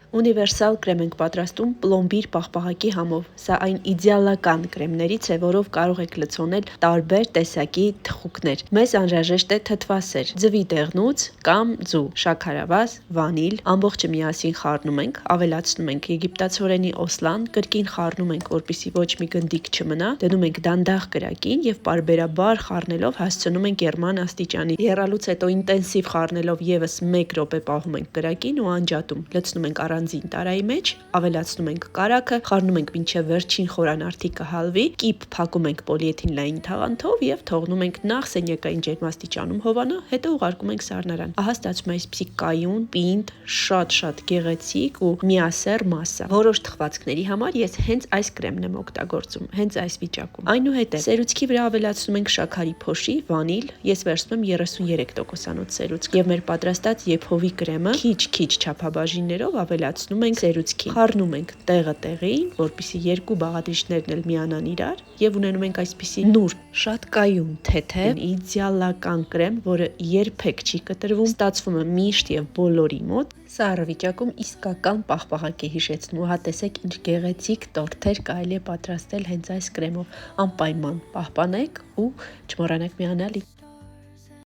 Ունիվերսալ կրեմ ենք պատրաստում պլոմբիր պաղպաղակի համով։ Սա այն իդեալական կրեմներից է, որով կարող եք լցոնել տարբեր տեսակի թխուկներ։ Մեզ անհրաժեշտ է թթվասեր, ձվի դեղնուց կամ ձու, շաքարավազ, վանիլ, ամբողջը միասին խառնում ենք, ավելացնում ենք եգիպտացորենի օսլան, կրկին խառնում ենք, որպեսզի ոչ մի գնդիկ չմնա, դնում ենք դանդաղ կրակին եւ պարբերաբար խառնելով հասցնում ենք եռման աստիճանի։ Եռալուց հետո ինտենսիվ խառնելով եւս 1 րոպե պահում ենք կրակին ու անջատում, լցնում ենք առանձին տարայի մեջ, ավելացնում ենք կարագը, խառնում ենք մինչև վերջին խորանարդիկը հալվի, կիպ փակում ենք պոլիէթիլենային թաղանթով եւ թողնում ենք նախ սենյակային ջերմաստիճանում հովանա, հետո ուղարկում ենք սառնարան։ Ահա ստացվում է այսպիսի կայուն, պինդ, շատ գեղեցիկ ու միասեռ մասսա։ Որոշ թխվածքների համար ես հենց այս կրեմն եմ օգտագործում, հենց այս վիճակում։ Այնուհետև սերուցքի վրա ավելացնում ենք շաքարի փոշի, վանիլ, ես վերցնում եմ 33% սերուցք եւ մեր պատրաստած եփովի կրեմը քիչ չափաբաժիններով ավելացնում ենք սերուցքին։ Խառնում ենք տեղը տեղին, որպեսզի երկու բաղադրիչներն էլ միանան իրար եւ ունենում ենք այսպիսի նուրբ, շատ կայուն, թեթև, իդեալական կրեմ, որը երբեք չի կտրվում, ստացվում է միշտ եւ բոլորի մոտ։ Սա առավիճակում իսկական պաղպաղակ է հիշեցնում։ Հա տեսեք ինչ գեղեցիկ տորթեր կարելի է պատրաստել հենց այս կրեմով։ Անպայման պահպանեք ու չմոռանաք միանալ։